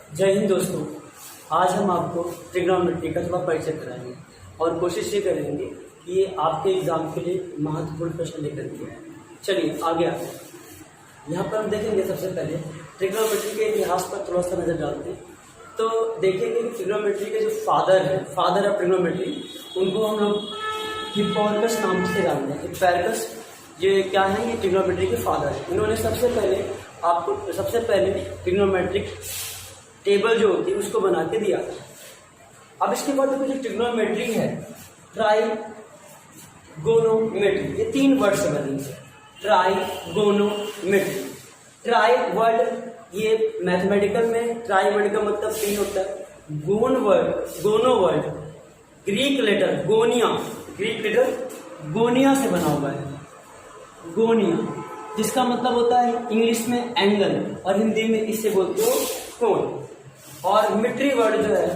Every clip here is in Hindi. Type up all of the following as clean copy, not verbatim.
जय हिंद दोस्तों। आज हम आपको ट्रिग्नोमेट्री का थोड़ा परिचय कराएंगे और कोशिश ये करेंगे कि ये आपके एग्जाम के लिए महत्वपूर्ण प्रश्न लेकर के आए। चलिए आगे आते हैं। यहाँ पर हम देखेंगे सबसे पहले ट्रिग्नोमेट्री के इतिहास पर थोड़ा सा नजर डालते हैं तो देखेंगे कि ट्रिग्नोमेट्री के जो फादर ऑफ ट्रिग्नोमेट्री, उनको हम लोग हिप्पार्कस नाम से जानते हैं। हिप्पार्कस ये क्या है, ये ट्रिग्नोमेट्री के फादर है। इन्होंने सबसे पहले ट्रिग्नोमेट्रिक टेबल जो होती है उसको बना के दिया था। अब इसके बाद जो ट्रिग्नोमेट्री है, ट्राइगोनोमेट्री, ये 3 वर्ड से बनी है। ट्राइगोनोमेट्री, ट्राई वर्ड ये मैथमेटिकल में ट्राई वर्ड का मतलब 3 होता है। गोनो वर्ड ग्रीक लेटर गोनिया से बना हुआ है। गोनिया जिसका मतलब होता है इंग्लिश में एंगल और हिंदी में इससे बोलते हो कोण। और मेट्री वर्ड जो है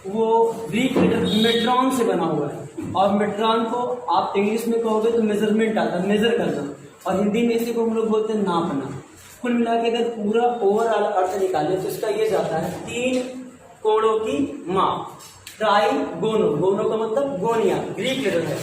वो ग्रीक लेटर मेट्रॉन से बना हुआ है और मेट्रॉन को आप इंग्लिश में कहोगे तो मेजरमेंट आता है, मेजर करना, और हिंदी में इसी को हम लोग बोलते हैं नापना। कुल मिला के अगर पूरा ओवरऑल अर्थ निकाले तो इसका ये जाता है 3 कोणों की माप। गोनो का मतलब गोनिया, ग्रीक लेटर है।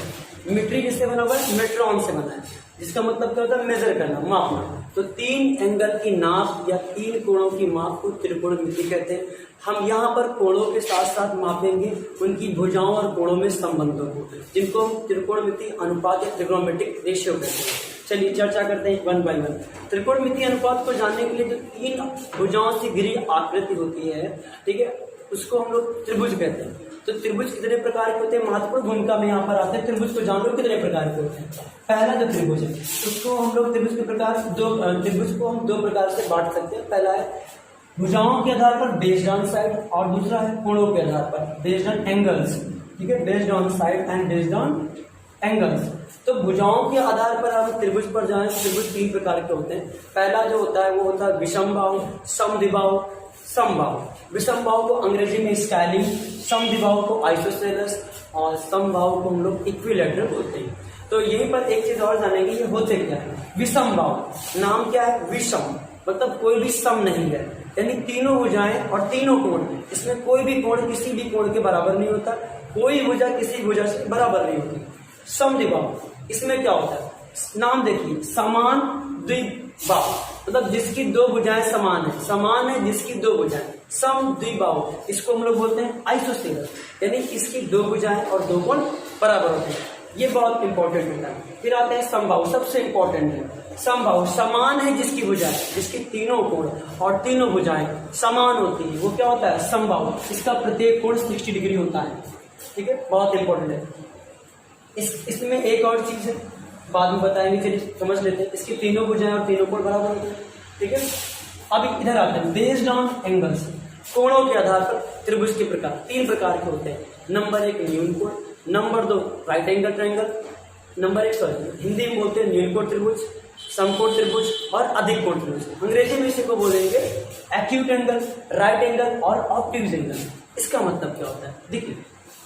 मेट्री किससे बना हुआ है? मेट्रॉन से बना है, जिसका मतलब क्या होता है? मेजर करना, मापना। तो 3 एंगल की नाप या 3 कोणों की माप को त्रिकोणमिति कहते हैं। हम यहाँ पर कोणों के साथ साथ मापेंगे उनकी भुजाओं और कोणों में संबंधों को, जिनको हम त्रिकोणमिति अनुपात या ट्रिग्नोमेट्रिक रेशियो कहते हैं। चलिए चर्चा करते हैं 1 बाय 1। त्रिकोणमिति अनुपात को जानने के लिए जो 3 भुजाओं से घिरी आकृति होती है, ठीक है, उसको हम लोग त्रिभुज कहते हैं। तो त्रिभुज कितने प्रकार के होते हैं? महत्वपूर्ण भूमिका में यहाँ पर आते हैं। त्रिभुज को जान लो कितने प्रकार के होते हैं। पहला जो त्रिभुज है उसको हम लोग त्रिभुज को हम 2 प्रकार से बांट सकते हैं। पहला है भुजाओं के आधार पर बेस्ड ऑन साइड, और दूसरा है कोणों के आधार पर बेस्ड ऑन एंगल्स। ठीक है, based on side and based on angles. तो भुजाओं के आधार पर हम त्रिभुज पर जाएं, त्रिभुज 3 प्रकार के होते हैं। पहला जो होता है वो होता है विषमबाहु, समद्विबाहु, समबाहु। विषमबाहु को अंग्रेजी में स्केलिंग, समद्विबाहु को आइसोसेलेस और समबाहु को हम लोग इक्विलैटरल बोलते हैं। तो यहीं पर एक चीज और जानेंगे, ये होते क्या है। विषमबाहु नाम क्या है? विषम मतलब कोई भी सम नहीं है, यानी तीनों भुजाएं और तीनों कोण, इसमें कोई भी कोण किसी भी कोण के बराबर नहीं होता, कोई भुजा किसी भुजा से बराबर नहीं होती। समद्विबाहु इसमें क्या होता है? नाम देखिए, समान द्विबाहु मतलब जिसकी 2 भुजाएं समान है जिसकी 2 भुजाएं। समद्विबाहु इसको हम लोग बोलते हैं आइसोसेलेस, यानी इसकी 2 भुजाएं और 2 कोण बराबर होते हैं। ये बहुत इंपॉर्टेंट होता है। फिर आते हैं समबाहु, सबसे इंपॉर्टेंट है समबाहु। समान है जिसकी भुजाएं, जिसकी तीनों कोण और तीनों भुजाएं समान होती है, वो क्या होता है? समबाहु। इसका प्रत्येक कोण 60 डिग्री होता है। ठीक है, बहुत इंपॉर्टेंट है। इसमें एक और चीज है, बाद में बताएंगे, चलिए समझ लेते हैं। इसकी तीनों भुजाएं और तीनों कोण बराबर होते हैं। ठीक है, अब इधर आते हैं बेस्ड ऑन एंगल्स। कोणों के आधार पर त्रिभुज के प्रकार 3 प्रकार के होते हैं। नंबर 1 न्यून कोण, number 2 right angle triangle, number 1 Hindi में बोलते हैं न्यून कोण त्रिभुज, समकोण त्रिभुज और अधिक कोण त्रिभुज। अंग्रेजी में इसी को बोलेंगे एक्यूट एंगल, राइट एंगल और ऑब्ट्यूज एंगल। इसका मतलब क्या होता है? देखिए,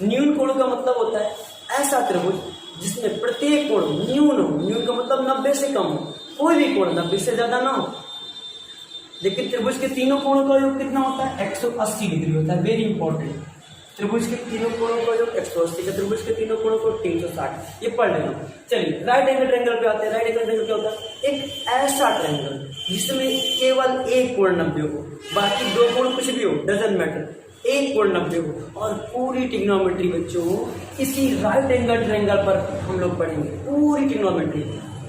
न्यून कोण का मतलब होता है ऐसा त्रिभुज जिसमें प्रत्येक कोण न्यून हो। न्यून का मतलब 90 से कम हो, कोई भी कोण 90 से ज्यादा ना हो। लेकिन त्रिभुज के तीनों कोणों का योग कितना होता है? 180 डिग्री होता है। Very important. त्रिभुज के तीनों कोणों का योग 180 है, त्रिभुज के तीनों कोणों को 360। ये पढ़ लेना। चलिए राइट एंगल ट्रायंगल पे आते हैं। राइट एंगल ट्रायंगल क्या होता है? एक ऐसा ट्रायंगल जिसमें केवल एक कोण 90 हो, बाकी 2 कोण कुछ भी हो, डजंट मैटर, एक कोण 90 हो। और पूरी ट्रिग्नोमेट्री बच्चों इसी राइट एंगल ट्रायंगल पर हम लोग पढ़ेंगे। पूरी ट्रिग्नोमेट्री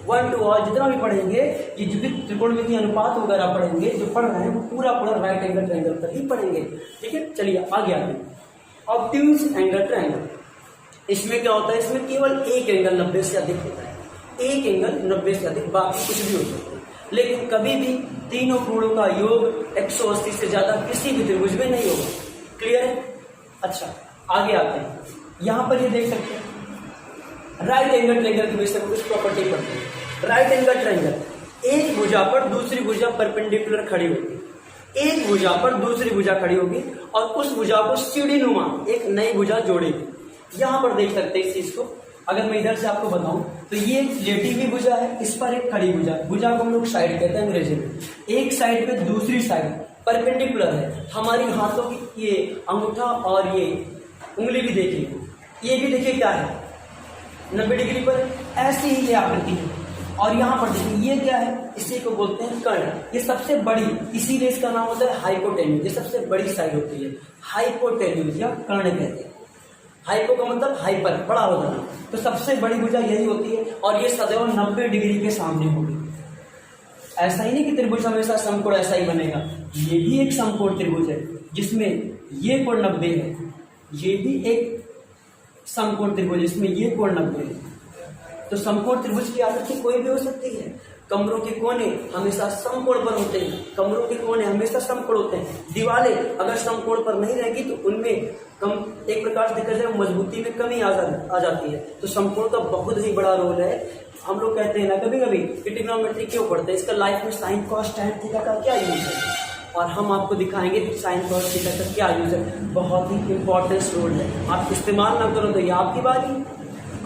1 to all जितना भी पढ़ेंगे, ये जो भी त्रिकोणमिति अनुपात वगैरह पढ़ेंगे, जो पढ़ रहे हैं वो पूरा राइट एंगल ट्रायंगल पर ही पढ़ेंगे। ठीक है, चलिए आगे आते हैं। ऑब्ट्यूज एंगल ट्रायंगल, इसमें क्या होता है? इसमें केवल एक एंगल 90 से अधिक होता है। एक एंगल 90 से अधिक, बाकी कुछ भी हो सकता है। लेकिन कभी भी तीनों कोणों का योग 180 से ज्यादा किसी भी त्रिभुज में नहीं होगा। क्लियर है? अच्छा, आगे आते हैं। यहां पर ये देख सकते हैं राइट एंगल ट्रायंगल के विषय में कुछ प्रॉपर्टी पढ़ते हैं। राइट एंगल ट्रायंगल, एक भुजा पर दूसरी भुजा परपेंडिकुलर खड़ी होगी, एक भुजा पर दूसरी भुजा खड़ी होगी और उस भुजा को सीढ़ीनुमा एक नई भुजा जोड़ेगी। यहां पर देख सकते हैं इस चीज को। अगर मैं इधर से आपको बताऊं तो ये एक लेटी हुई भुजा है, इस पर एक खड़ी भुजा, भुजा को हम लोग साइड कहते हैं अंग्रेजी में। एक साइड पे दूसरी साइड परपेंडिकुलर है। हमारी हाथों की ये अंगूठा और ये उंगली भी देखिए, ये भी देखिए क्या है, 90 डिग्री पर ऐसी ही ये आकृति है। और यहाँ पर देखिए ये क्या है, इसी को बोलते हैं कर्ण। ये सबसे बड़ी, इसीलिए इसका नाम होता है हाइपोटेन्यूज। ये सबसे बड़ी साइड होती है, हाइपोटेन्यूज या कर्ण कहते हैं। हाइपो का मतलब हाइपर, बड़ा हो जाना। तो सबसे बड़ी भुजा यही होती है और ये सदैव 90 डिग्री के सामने होगी। ऐसा ही नहीं कि त्रिभुज हमेशा समकोण ऐसा ही बनेगा, ये भी एक समकोण त्रिभुज है जिसमें ये कोण 90 है, ये भी एक समकोण त्रिभुज जिसमें ये कोण 90 है। तो समकोण त्रिभुज की आकृति कोई भी हो सकती है। कमरों के कोने हमेशा समकोण पर होते हैं, कमरों के कोने हमेशा समकोण होते हैं। दीवारें अगर समकोण पर नहीं रहेगी तो उनमें कम, एक प्रकार से देखा जाए मजबूती में कमी आ जाती है। तो समकोण का बहुत ही बड़ा रोल है। हम लोग कहते हैं ना कभी कभी कि ट्रिग्नोमेट्री क्यों पढ़ते हैं, इसका लाइफ में साइन कॉस टैन थीटा का क्या यूज है, और हम आपको दिखाएंगे कि साइन कॉस थीटा का क्या यूज है। बहुत ही इंपॉर्टेंस रोल है। आप इस्तेमाल ना करो तो ये आपकी बारी।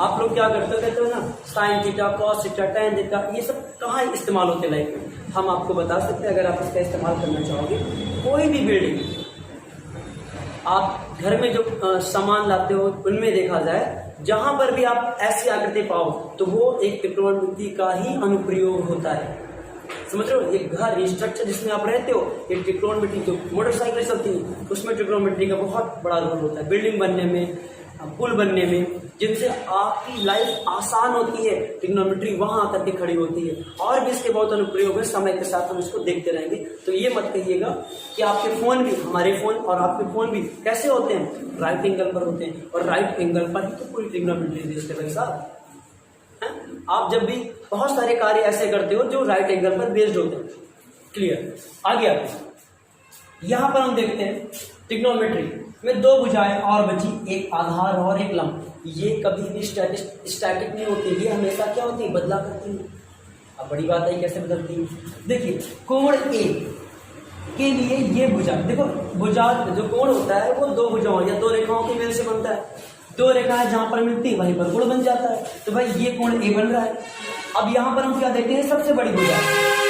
आप लोग क्या करते हो, कहते हो ना sine theta, cos theta, tan theta, ये सब कहाँ इस्तेमाल होते हैं लाइफ में। हम आपको बता सकते हैं, अगर आप इसका इस्तेमाल करना चाहोगे। कोई भी बिल्डिंग आप घर में जो सामान लाते हो उनमें देखा जाए, जहां पर भी आप ऐसी आकृति पाओ तो वो एक त्रिकोणमिति का ही अनुप्रयोग होता है। समझ रहे हो, एक घर स्ट्रक्चर जिसमें आप रहते हो, एक त्रिकोणमिति, जो मोटरसाइकिल चलती है उसमें त्रिकोणमिति का बहुत बड़ा रोल होता है। बिल्डिंग बनने में, पुल बनने में, जिनसे आपकी लाइफ आसान होती है, ट्रिग्नोमेट्री वहां आकर के खड़ी होती है। और भी इसके बहुत अनुप्रयोग है, समय के साथ हम इसको देखते रहेंगे। तो ये मत कहिएगा कि आपके फोन भी, हमारे फोन और आपके फोन भी कैसे होते हैं, राइट एंगल पर होते हैं, और राइट एंगल पर ही तो पूरी ट्रिग्नोमेट्री देखते भाई साहब। आप जब भी बहुत सारे कार्य ऐसे करते हो जो राइट एंगल पर बेस्ड होते हैं। क्लियर, आगे आते हैं। यहां पर हम देखते हैं ट्रिग्नोमेट्री में दो भुजाएं और बची, एक आधार और एक लंब। ये कभी भी स्टैटिक नहीं होती, ये हमेशा क्या होती है, बदला करती है। अब बड़ी बात है कैसे बदलती है। देखिए कोण ए के लिए ये भुजा, देखो भुजा जो कोण होता है वो दो भुजाओं या दो रेखाओं के मेल से बनता है। दो रेखाएं जहां पर मिलती है वहीं पर कोण बन जाता है। तो भाई ये कोण ए बन रहा है। अब यहां पर हम क्या देखते हैं, सबसे बड़ी भुजा,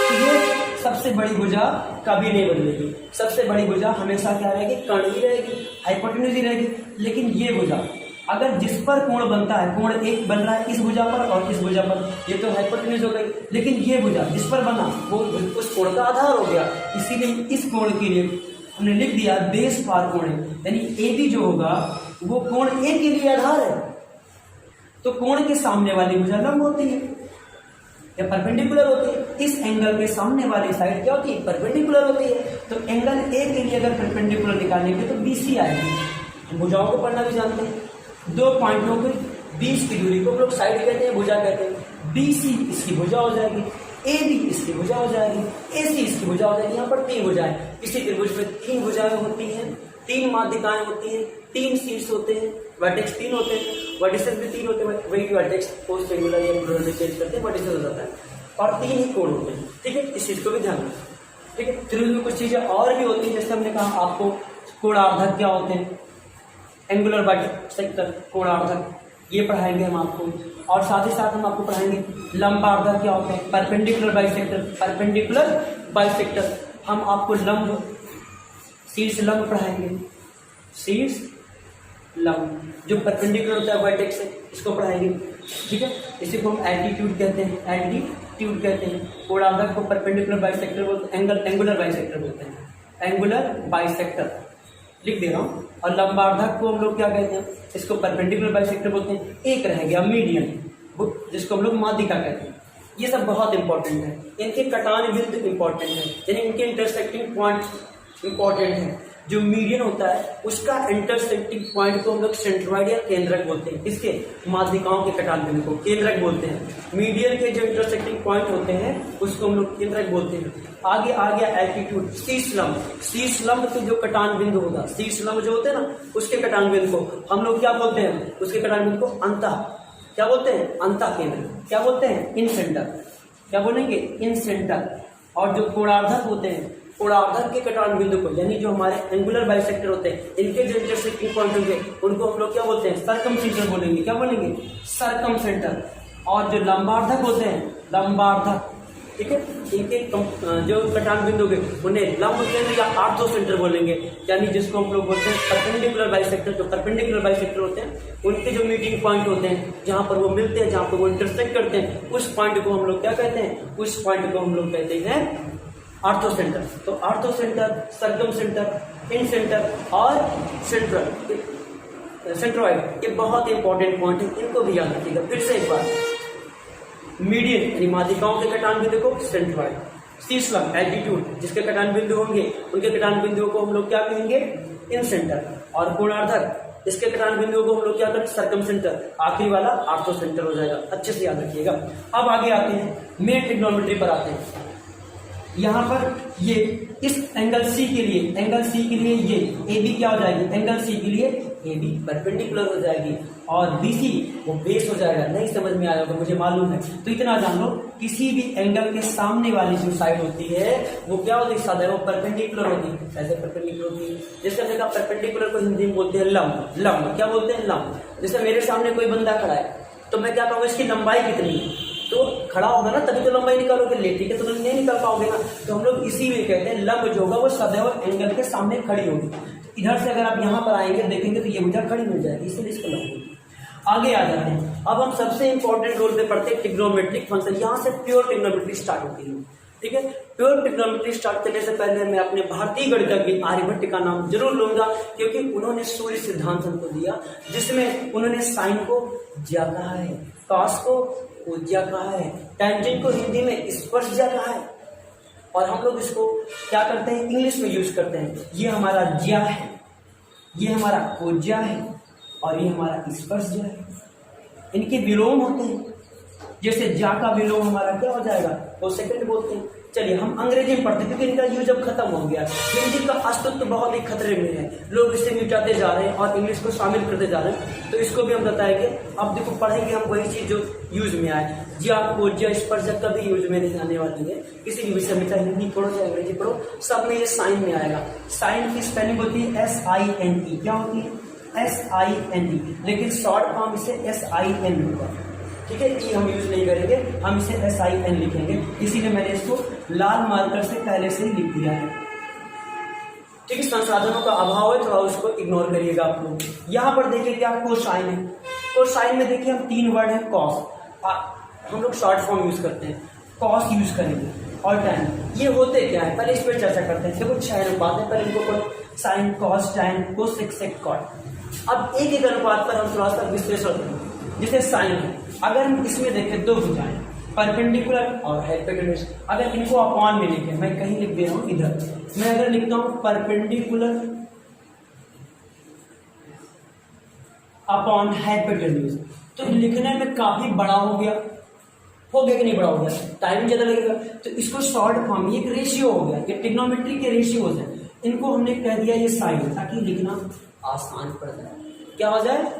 तो ये सबसे बड़ी भुजा कभी नहीं बदलेगी। सबसे बड़ी भुजा हमेशा क्या रहेगी, कर्ण ही रहेगी, हाइपोटेन्यूज ही रहेगी। लेकिन ये भुजा अगर जिस पर कोण बनता है, कोण एक बन रहा है इस भुजा पर और इस भुजा पर, ये तो हाइपोटेन्यूज हो गई। लेकिन ये भुजा जिस पर बना वो उस कोण का आधार हो गया। इसीलिए इस कोण के लिए हमने लिख दिया बेस पार कोण, यानी ए बी जो होगा वो कोण ए के लिए आधार है। तो कोण के सामने वाली भुजा लंब होती है या परपेंडिकुलर होती है। इस एंगल के सामने वाली साइड क्या होती है, परपेंडिकुलर होती है। तो एंगल ए के लिए अगर परपेंडिकुलर निकालेंगे तो बीसी आएगी। हम भुजाओं को पढ़ना भी जानते हैं। दो पॉइंटों के बीच की दूरी को हम लोग साइड कहते हैं, भुजा कहते हैं। बीसी इसकी भुजा हो जाएगी, ए बी इसकी भुजा हो जाएगी, ए सी इसकी भुजा हो जाएगी। यहाँ पर तीन भुजाएं, किसी त्रिभुज में तीन भुजाएं होती हैं, तीन माध्यिकाएं होती हैं, तीन शीर्ष होते हैं, वर्टेक्स तीन होते हैं, वर्टिसेस भी तीन होते हैं। वही वर्टेक्स पोस्ट एंगुलर या एंगुलर में चेंज करते हैं, वर्टिसेस हो जाता है। और तीन ही कोण होते हैं। ठीक है, इस चीज को भी ध्यान रखें। ठीक है, त्रिभुज में कुछ चीजें और भी होती हैं, जैसे हमने कहा आपको कोणार्धक क्या होते हैं, एंगुलर बाइसेक्टर, कोणार्धक ये पढ़ाएंगे हम आपको। और साथ ही साथ हम आपको पढ़ाएंगे लंबार्धक क्या होते हैं, परपेंडिकुलर बाइसेक्टर। परपेंडिकुलर बाइसेक्टर हम आपको लंब, शीर्ष लंब पढ़ाएंगे। शीर्ष लंब जो परपेंडिकुलर होता है वर्टेक्स से, इसको पढ़ाएंगे। ठीक है, इसी को हम एल्टीट्यूड कहते हैं, एल्टीट्यूड कहते हैं। कोणार्धक को परपेंडिकुलर बाइसेक्टर बोलते हैं, एंगुलर बाइसेक्टर बोलते हैं, एंगुलर बाइसेक्टर लिख दे रहा हूं। और लंबार्धक को हम लोग क्या कहते हैं, इसको परपेंडिकुलर बाइसेक्टर बोलते हैं। एक रह गया मीडियन, जिसको हम लोग माध्यिका कहते हैं। ये सब बहुत इंपॉर्टेंट है, इनके कटान बिंदु इंपॉर्टेंट है, यानी इनके इंटरसेक्टिंग पॉइंट इंपॉर्टेंट है। जो मीडियन होता है उसका इंटरसेक्टिंग पॉइंट को हम लोग सेंट्रॉइड या केंद्रक बोलते हैं। इसके माध्यिकाओं के कटान बिंदु को केंद्रक बोलते हैं। मीडियन के जो इंटरसेक्टिंग पॉइंट होते हैं उसको हम लोग केंद्रक बोलते हैं। आगे आ गया एल्टीट्यूड, शीर्ष लंब। शीर्ष लंब के जो कटान बिंदु होगा, शीर्ष लंब जो होते हैं ना, उसके कटान बिंदु को हम लोग क्या बोलते हैं, उसके कटान बिंदु को अंतः क्या बोलते हैं, अंतः केंद्र क्या बोलते हैं, इन सेंटर क्या बोलेंगे, इन सेंटर। और जो कोणार्धक होते हैं, कोणार्धक के कटान बिंदु को, यानी जो हमारे एंगुलर बाइसेक्टर होते हैं, इनके जो इंटरसेक्टिंग पॉइंट होंगे उनको हम लोग क्या बोलते हैं, सर्कमसेंटर बोलेंगे। क्या बोलेंगे, सर्कमसेंटर। और जो लंबार्धक होते हैं, लंबार्धक ठीक है। इनके जो कटान बिंदु होंगे उन्हें लंब केंद्र या आर्थो सेंटर बोलेंगे, यानी जिसको हम लोग बोलते हैं परपेंडिकुलर बाइसेक्टर। जो परपेंडिकुलर बाइसेक्टर होते हैं उनके जो मीटिंग पॉइंट होते हैं, जहां पर वो मिलते हैं, जहां पर वो इंटरसेक्ट करते हैं, उस पॉइंट को हम लोग क्या कहते हैं, उस पॉइंट को हम लोग कहते हैं आर्थो सेंटर। तो आर्थो सेंटर, सरकम सेंटर, इन सेंटर और सेंट्रोइड, ये बहुत इंपॉर्टेंट पॉइंट है, इनको भी याद रखिएगा। फिर से एक बार, मीडियन यानी माध्यिकाओं के कटान बिंदु को सेंट्रोइड, शीर्षलंब एल्टीट्यूड जिसके कटान बिंदु होंगे उनके कटान बिंदुओं को हम लोग क्या कहेंगे, इन सेंटर, और कोणार्धक इसके कटान बिंदुओं को हम लोग क्या करेंगे, सर्कम सेंटर, आखिरी वाला आर्थो सेंटर हो जाएगा। अच्छे से याद रखिएगा। अब आगे आते हैं, मेन ट्रिग्नोमेट्री पर आते हैं। यहाँ पर ये इस एंगल सी के लिए, एंगल सी के लिए ये ए बी क्या हो जाएगी, एंगल सी के लिए ए बी परपेंडिकुलर हो जाएगी, और बी सी वो बेस हो जाएगा। नहीं समझ में आया होगा मुझे मालूम है, तो इतना जान लो, किसी भी एंगल के सामने वाली जो साइड होती है वो क्या होती है, सदैव परपेंडिकुलर होती है। कैसे परपेंडिकुलर होती है, जैसे हमने कहा परपेंडिकुलर को हिंदी में बोलते हैं लंब। लंब क्या बोलते हैं, लंब। जैसे मेरे सामने कोई बंदा खड़ा है तो मैं क्या कहूँगा, इसकी लंबाई कितनी है, तो खड़ा होगा ना तभी तो लंबाई निकालोगे, लेटे के तो नहीं निकाल पाओगे ना। तो हम लोग इसीलिए कहते हैं लंब जो होगा वो सदैव एंगल के सामने खड़ी होगी। इधर से अगर आप यहाँ पर आएंगे देखेंगे तो ये भुजा खड़ी मिल जाएगी, इसलिए इसको लंब होगी। आगे आ जाते हैं, अब हम सबसे इंपॉर्टेंट रोल पे पढ़ते हैं ट्रिग्नोमेट्रिक फंक्शन। यहाँ से प्योर ट्रिग्नोमेट्री स्टार्ट होती है, ठीक है। प्योर ट्रिग्नोमेट्री स्टार्ट करने से पहले मैं अपने भारतीय गणितज्ञ आर्यभट्ट का नाम जरूर लूंगा, क्योंकि उन्होंने सूर्य सिद्धांत हमको दिया, जिसमें उन्होंने साइन को ज्या कहा है, कॉस को ज्या कहा है, टेंजेंट को हिंदी में स्पर्श ज्या कहा है, और हम लोग इसको क्या करते हैं, इंग्लिश में यूज करते हैं। ये हमारा ज्या है, ये हमारा कोज्या है, और ये हमारा स्पर्श ज्या है। इनके विलोम होते हैं, जैसे ज्या का विलोम हमारा क्या हो जाएगा, तो सेकंड बोलते हैं। चलिए हम अंग्रेजी में पढ़ते हैं, क्योंकि इनका यूज अब खत्म हो गया। हिंदी का अस्तित्व बहुत ही खतरे में है, लोग इसे मिटाते जा रहे हैं और इंग्लिश को शामिल करते जा रहे हैं, तो इसको भी हम बताएंगे। अब देखो पढ़ेंगे हम वही चीज जो यूज में आए। ज्या को ज्या स्पर्श कभी यूज में नहीं आने वाली है किसी भी विषय में, चाहे हिंदी पढ़ो चाहे अंग्रेजी पढ़ो, सब में ये साइन में आएगा। साइन की स्पेलिंग होती है SINE, क्या होती है, SINE, लेकिन शॉर्ट फॉर्म इसे SIN होगा, ठीक है। ये हम यूज नहीं करेंगे, हम इसे SIN लिखेंगे, इसीलिए मैंने इसको लाल मार्कर से पहले से ही लिख दिया है, ठीक है। संसाधनों का अभाव है, थोड़ा उसको इग्नोर करिएगा आप लोग। यहाँ पर देखिए क्या कोसाइन है, कोसाइन में देखिए हम तीन वर्ड है, कॉस, हम लोग शॉर्ट फॉर्म यूज करते हैं, कॉस यूज करेंगे, और टैन। ये होते क्या है, पहले इस पर चर्चा करते हैं। देखो 6 अनुपात है, पहले इनको पढ़ो, साइन, कॉस, टैन, कोसेक, सेक, कॉट। अब एक एक अनुपात पर हम थोड़ा सा विश्लेषण करेंगे। जैसे साइन है, अगर हम इसमें देखें दो भुजाएं, परपेंडिकुलर और हाइपोटेन्यूज, अगर इनको अपॉन में लिखे, मैं कहीं लिख दे रहा हूं इधर, मैं अगर लिखता हूं परपेंडिकुलर अपॉन हाइपोटेन्यूज, तो लिखने में काफी बड़ा हो गया कि नहीं, बड़ा हो गया, टाइम ज्यादा लगेगा। तो इसको शॉर्ट फॉर्म, ये एक रेशियो हो गया, ये ट्रिग्नोमेट्री के रेशियोज हैं, इनको हमने कह दिया ये साइन, ताकि लिखना आसान पड़ जाए। क्या हो जाए,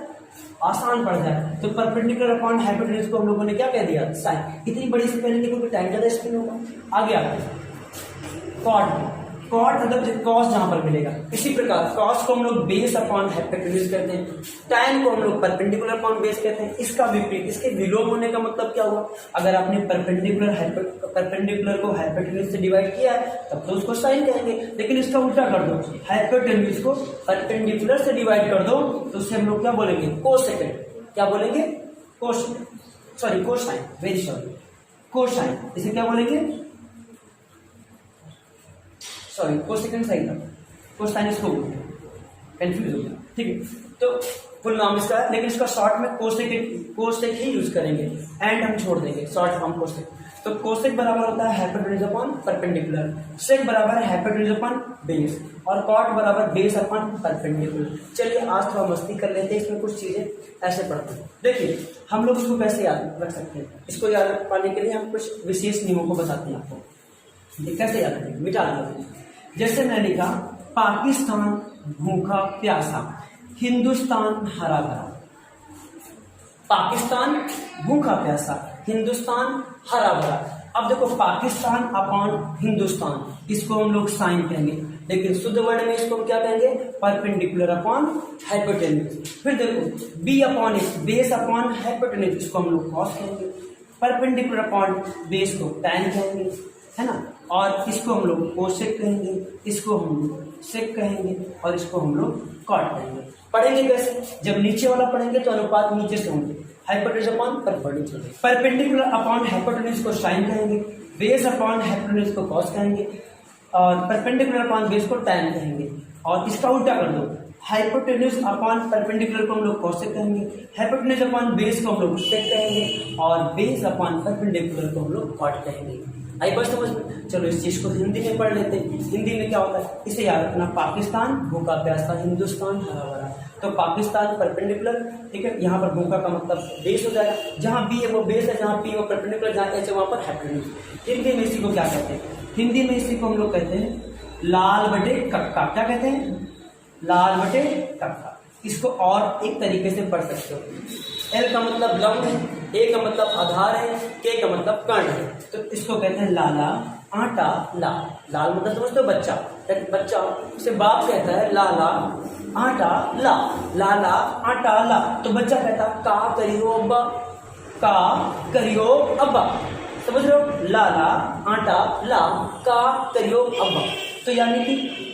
आसान पड़ जाए। तो परपेंडिकुलर अपॉन हाइपोटेन्यूज को हम लोगों ने क्या कह दिया, साइन। इतनी बड़ी स्पेलिंग के क्योंकि टाइम ज्यादा स्पेलिंग होगा। आगे आते हैं कॉट, कॉट मतलब कॉस जहां पर मिलेगा। इसी प्रकार कॉस को हम लोग बेस अपॉन हाइपोटेन्यूज कहते हैं, टैन को हम लोग परपेंडिकुलर अपॉन बेस कहते हैं। इसका विपरीत, इसके विलोम होने का मतलब क्या हुआ, अगर आपने परपेंडिकुलर को हाइपोटेन्यूज से डिवाइड किया है तब तो उसको साइन कहेंगे, लेकिन इसका उल्टा कर दो, हाइपोटेन्यूज को परपेंडिकुलर से डिवाइड कर दो तो उससे हम लोग क्या बोलेंगे, कोसेकेंड। क्या बोलेंगे, कोसाइन, वेरी सॉरी, कोसाइन। इसे क्या बोलेंगे, सॉरी कोसेकेंड सही था, कोसाइन इसको कंफ्यूज हो गया, ठीक है। तो फुल नाम इसका है, लेकिन इसका शॉर्ट में कोसेक ही यूज करेंगे, एंड हम छोड़ देंगे शॉर्ट फॉर्म कोसेक। तो कोसेक बराबर होता है हाइपोटेन्यूज अपॉन परपेंडिकुलर, सेक बराबर है हाइपोटेन्यूज अपॉन बेस, और कॉट बराबर बेस अपॉन परपेंडिकुलर। चलिए आज थोड़ा मस्ती कर लेते हैं, इसमें कुछ चीजें ऐसे पढ़ते हैं। देखिए हम लोग इसको कैसे याद रख सकते हैं, इसको याद रख पाने के लिए हम कुछ विशेष नियमों को बताते हैं आपको, कैसे याद रखेंगे, मिटा दो। जैसे मैंने लिखा पाकिस्तान भूखा प्यासा, हिंदुस्तान हरा भरा। पाकिस्तान भूखा प्यासा, हिंदुस्तान हरा भरा। अब देखो पाकिस्तान अपॉन हिंदुस्तान, इसको हम लोग साइन कहेंगे, लेकिन शुद्ध वर्ड में इसको हम क्या कहेंगे, परपेंडिकुलर अपॉन हाइपोटेन्यूज। फिर देखो B upon S, base upon hypotenuse, इसको हम लोग कॉस कहेंगे। परपेंडिकुलर अपॉन बेस को tan कहेंगे, है ना। और इसको हम लोग कोसेक कहेंगे, इसको हम लोग सेक कहेंगे और इसको हम लोग कॉट कहेंगे। पढ़ेंगे कैसे? जब नीचे वाला पढ़ेंगे तो अनुपात नीचे से होंगे, hypotenuse upon perpendicular, perpendicular upon hypotenuse को साइन कहेंगे, बेस अपॉन हाइपोटेन्यूज को कॉस कहेंगे और परपेंडिकुलर अपॉन बेस को tan कहेंगे। और इसका उल्टा कर दो, हाइपोटेन्यूज अपॉन परपेंडिकुलर को हम लोग कोसेक कहेंगे, हाइपोटेन्यूज अपॉन बेस को हम लोग सेक कहेंगे और बेस अपॉन परपेंडिकुलर को हम लोग कॉट कहेंगे। आई बस समझ में? चलो इस चीज को हिंदी में पढ़ लेते हैं। हिंदी में क्या होता है इसे याद रखना, पाकिस्तान भूखा प्यासा, हिंदुस्तान हरा भरा। तो पाकिस्तान परपेंडिकुलर, ठीक है, यहाँ पर भूखा का मतलब बेस हो जाएगा, जहाँ बी है वो बेस है, जहाँ पी वो परपेंडिकुलर, जहाँ एच है वहाँ पर हाइपोटेन्यूज। हिंदी में इसी को क्या कहते हैं? हिंदी में इसी को हम लोग कहते हैं लाल बटे कक्का। क्या कहते हैं? लाल बटे कक्का। इसको और एक तरीके से पढ़ सकते हो, एल का मतलब लंब है, ए का मतलब आधार है, के का मतलब कर्ण है, तो इसको कहते हैं लाला आटा लाल। लाल मतलब समझते हो बच्चा, बच्चा उसे बाप कहता है लाला आटा ला, लाला आटा ला, तो बच्चा कहता का करियो अब्बा, का करियो अब्बा, समझ रहे हो? लाला आटा ला का करियो अब्बा। तो यानी कि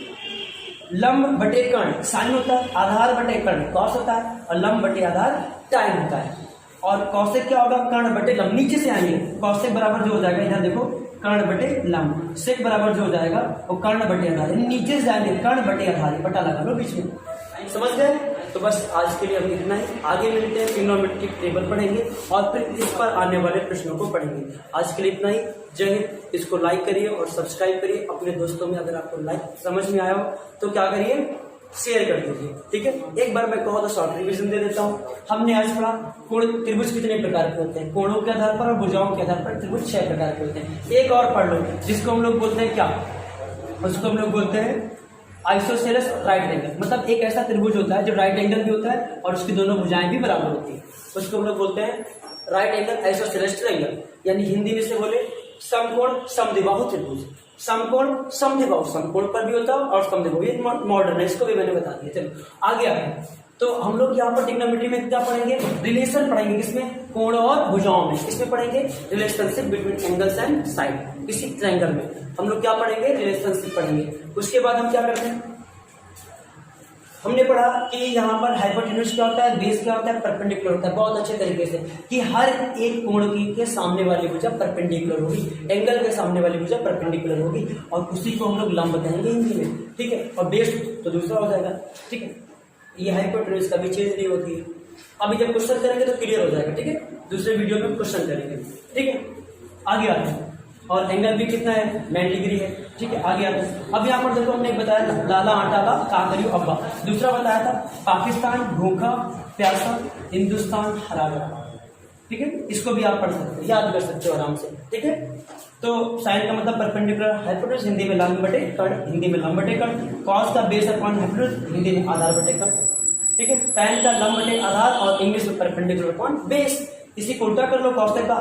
लंब बटे कर्ण साइन होता है, आधार बटे कर्ण कॉस होता है और लंब बटे आधार टाइन होता है। और कौशिक क्या होगा? कर्ण बटे लंब। नीचे से आएंगे, कौशिक बराबर जो हो जाएगा, इधर देखो कर्ण बटे लंब, सेक बराबर जो हो जाएगा वो कर्ण बटे आधार, नीचे से जाएंगे कर्ण बटे आधार, बटा लगा लो बीच में। समझ गए? तो बस आज के लिए हम इतना ही, आगे मिलते हैं, ट्रिग्नोमेट्रिक टेबल पढ़ेंगे और फिर इस पर आने वाले प्रश्नों को पढ़ेंगे। आज के लिए इतना ही। जय हिंद। इसको लाइक करिए और सब्सक्राइब करिए अपने दोस्तों में। अगर आपको लाइक समझ में आया हो तो क्या करिए, शेयर कर दीजिए, ठीक है। एक बार मैं कहूँ तो शॉर्ट रिवीजन दे देता हूँ। हमने आज पढ़ा कोण त्रिभुज कितने प्रकार के होते हैं, कोणों के आधार पर और भुजाओं के आधार पर त्रिभुज 6 प्रकार के होते हैं। एक और पढ़ लो जिसको हम लोग बोलते हैं क्या, उसको हम लोग बोलते हैं आइसोसेलेस राइट एंगल। मतलब एक ऐसा त्रिभुज होता है जो राइट एंगल भी होता है और उसकी दोनों भुजाएं भी बराबर होती है, उसको हम लोग बोलते हैं राइट एंगल आइसोसेलेस ट्रायंगल। यानी हिंदी में से बोले समकोण समद्विबाहु त्रिभुज। समकोण समद्विबाहु, समकोण पर भी होता है और समद्विबाहु, ये मॉडर्न है, इसको भी मैंने बता दिया। चलो आगे आगे, तो हम लोग यहाँ पर ट्रिग्नोमेट्री में क्या पढ़ेंगे? रिलेशन पढ़ेंगे। किसमें? कोण और भुजाओं में। इसमें पढ़ेंगे relationship between angles and side. इसी ट्रायंगल में हम लोग क्या पढ़ेंगे? रिलेशनशिप पढ़ेंगे। उसके बाद हम क्या करते हैं, हमने पढ़ा कि यहाँ पर हाइपोटेन्यूज क्या होता है, बेस क्या होता है, परपेंडिकुलर होता है, बहुत अच्छे तरीके से, कि हर एक कोण की के सामने वाली भुजा परपेंडिकुलर होगी, एंगल के सामने वाली भुजा परपेंडिकुलर होगी और उसी को हम लोग लंब कहेंगे हिंदी में, ठीक है। और बेस तो दूसरा हो जाएगा, ठीक है। ये हाइपोटेन्यूज कभी चेंज नहीं होती है। अभी जब क्वेश्चन करेंगे तो क्लियर हो जाएगा, ठीक है। दूसरे वीडियो में क्वेश्चन करेंगे, ठीक है। आगे आते हैं। और एंगल भी कितना है? 9 डिग्री है, ठीक है। आगे आते हैं। अब यहाँ पर देखो हमने बताया लाला आटा ला का करियो अब्बा। दूसरा बताया था पाकिस्तान भूखा प्यासा, हिंदुस्तान हरा भरा, ठीक है। इसको भी आप पढ़ सकते हो, याद कर सकते हो आराम से, ठीक है। तो साइन का मतलब परपेंडिकुलर, हाइपोटेन्यूज हिंदी में लंब बटे कर्ण, हिंदी में लंब बटे कर्ण, कॉस का बेस अपॉन हाइपोटेन्यूज हिंदी में आधार बटे कर्ण, ठीक है। tan का लंब बटे आधार और इंग्लिश में परपेंडिकुलर अपॉन बेस। इसी को उल्टा कर लो, कॉस का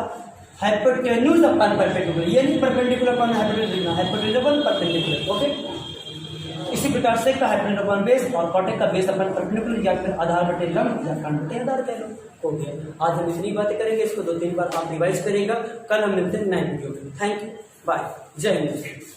हाइपोटेन्यूज अपॉन परपेंडिकुलर, ये नहीं परपेंडिकुलर अपॉन हाइपोटेन्यूज लिखना, हाइपोटेन्यूज अपॉन परपेंडिकुलर, ओके। इसी प्रकार से का हाइपोटेन्यूज अपॉन बेस और कॉटेक का बेस अपॉन परपेंडिकुलर या फिर आधार बटे लंब या कर्ण बटे आधार कह लो, हो गया। आज हम इतनी बातें करेंगे, इसको 2-3 बार आप रिवाइज करेगा। कल हम मिलते हैं नए वीडियो में। थैंक यू, बाय, जय हिंद।